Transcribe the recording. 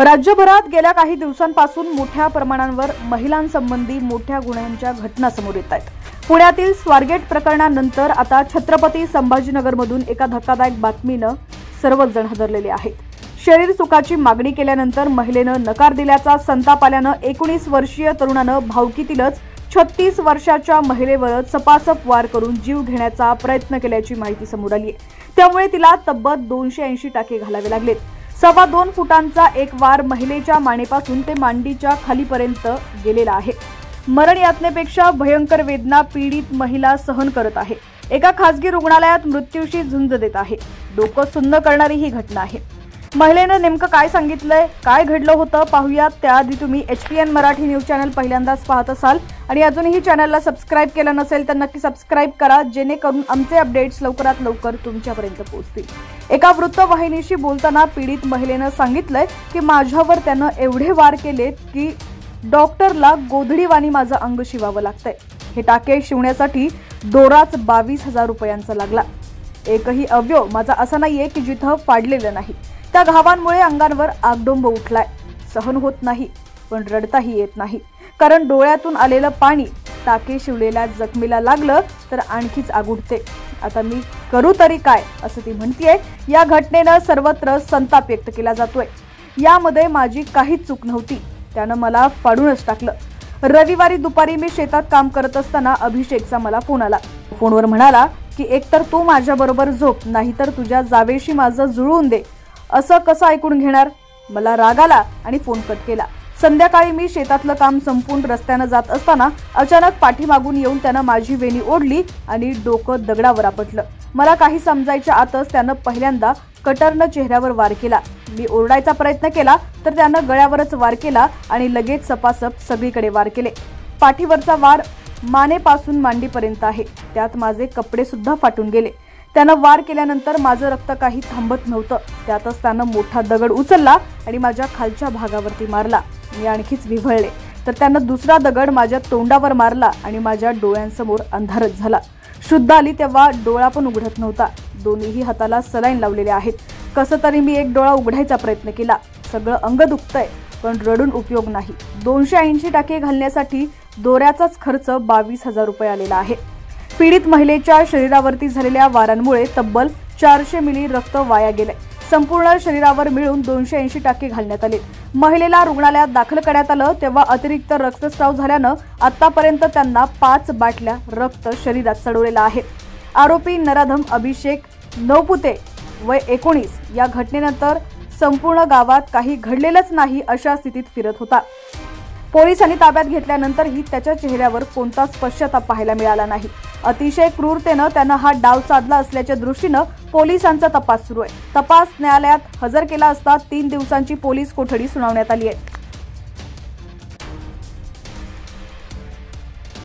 राज्यभरात गेल्या काही दिवसांपासून मोठ्या प्रमाणावर महिलांसंबंधी मोठ्या गुन्ह्यांच्या घटना समोर येत आहेत। पुण्यातील स्वारगेट प्रकरणानंतर आता छत्रपती संभाजीनगरमधून एका धक्कादायक बातमीनं सर्वच जण हादरलेले आहेत। शरीर सुखाची मागणी केल्यानंतर महिलेनं नकार दिल्याचा संताप आल्यानं 19 वर्षीय तरुणानं भावकीतीलच 36 वर्षाच्या महिलेवर सपासप वार करून जीव घेण्याचा प्रयत्न केल्याची माहिती समोर आली आहे। त्यामुळे तिला तब्बल 280 टाके घालावे लागलेत। 2.25 फुटांचा एक वार महिलेच्या मानेपासून ते मांडीच्या खालीपर्यंत गेलेला आहे। मरण यातनेपेक्षा भयंकर वेदना पीडित महिला सहन करत आहे। एका खासगी रुग्णालयात मृत्यूशी झुंज देत आहे। डोकं सुन्न करणारी ही घटना आहे। महिलेनं नेमकं काय सांगितलंय, काय घडलं होतं पाहूयात। त्याआधी तुम्ही HPN मराठी न्यूज चॅनल पहिल्यांदाच पाहत असाल आणि अजूनही चॅनलला सबस्क्राइब केलं नसेल तर नक्की सबस्क्राइब करा, जेणेकरून आमचे अपडेट्स लवकरात लवकर तुमच्यापर्यंत पोहोचतील। एका वृत्तवाहिनीशी बोलताना पीडित महिलेनं सांगितलंय की माझ्यावर त्यानं एवढे वार केलेत की डॉक्टरला गोधडीवाणी माझं अंग शिवावं लागतंय। हे टाके शिवण्यासाठी दोराच 22,000 रुपयांचा लागला। एकही अवयव माझा असा नाहीये की जिथं फाडलेलं नाही। त्या घावांमुळे अंगावर आगडोंब उठलाय। सहन होत नाही पण रडताही येत नाही, कारण डोळ्यातून आलेलं पाणी टाके शिवलेल्या जखमीला लागलं तर आणखीच आग उठते। आता मी करू तरी काय असं ती म्हणतीये। या घटनेनं सर्वत्र संताप व्यक्त केला जातोय। यामध्ये माझी काहीच चूक नव्हती, त्यानं मला फाडूनच टाकलं। रविवारी दुपारी मी शेतात काम करत असताना अभिषेकचा मला फोन आला। फोनवर म्हणाला की एकतर तू माझ्याबरोबर झोप, नाहीतर तुझ्या जावेशी माझं जुळवून दे। असं कसं ऐकून घेणार? मला राग आला आणि फोन कट केला। संध्याकाळी मी शेतातलं काम संपून रस्त्यानं जात असताना अचानक पाठीमागून येऊन त्यानं माझी वेणी ओढली आणि डोकं दगडावर आपटलं। मला काही समजायच्या आतच त्यानं पहिल्यांदा कटरनं चेहऱ्यावर वार केला। मी ओरडायचा प्रयत्न केला तर त्यानं गळ्यावरच वार केला आणि लगेच सपासप सगळीकडे वार केले। पाठीवरचा वार मानेपासून मांडीपर्यंत आहे, त्यात माझे कपडे सुद्धा फाटून गेले। त्यानं वार केल्यानंतर माझं रक्त काही थांबत नव्हतं। त्यातच त्यानं मोठा दगड उचलला आणि माझ्या खालच्या भागावरती मारला। मी आणखीच विव्हळले तर त्यानं दुसरा दगड माझ्या तोंडावर मारला आणि माझ्या डोळ्यांसमोर अंधारच झाला। शुद्ध आली तेव्हा डोळा पण उघडत नव्हता। दोन्हीही हाताला सलाईन लावलेले आहेत। कसं तरी मी एक डोळा उघडायचा प्रयत्न केला। सगळं अंग दुखतंय पण रडून उपयोग नाही। 280 टाके घालण्यासाठी दोऱ्याचाच खर्च 22,000 रुपये आलेला आहे। पीडित महिलेच्या शरीरावरती झालेल्या वारांमुळे तब्बल 400 मिली रक्त वाया गेले। संपूर्ण शरीरावर मिळून 280 टाके घालण्यात आले। महिलेला रुग्णालयात दाखल करण्यात आलं तेव्हा अतिरिक्त रक्तस्राव झाल्यानं आतापर्यंत त्यांना 5 बाटल्या रक्त शरीरात चढवलेलं आहे। आरोपी नराधम अभिषेक नवपुते वय 19 या घटनेनंतर संपूर्ण गावात काही घडलेलंच नाही अशा स्थितीत फिरत होता। पोलिसांनी ताब्यात घेतल्यानंतरही त्याच्या चेहऱ्यावर कोणताच पश्चाताप पाहायला मिळाला नाही। अतिशय क्रूरतेनं त्यानं हा डाव साधला असल्याच्या दृष्टीनं पोलिसांचा तपास सुरू आहे। तपास न्यायालयात हजर केला असता 3 दिवसांची पोलीस कोठडी सुनावण्यात आली आहे।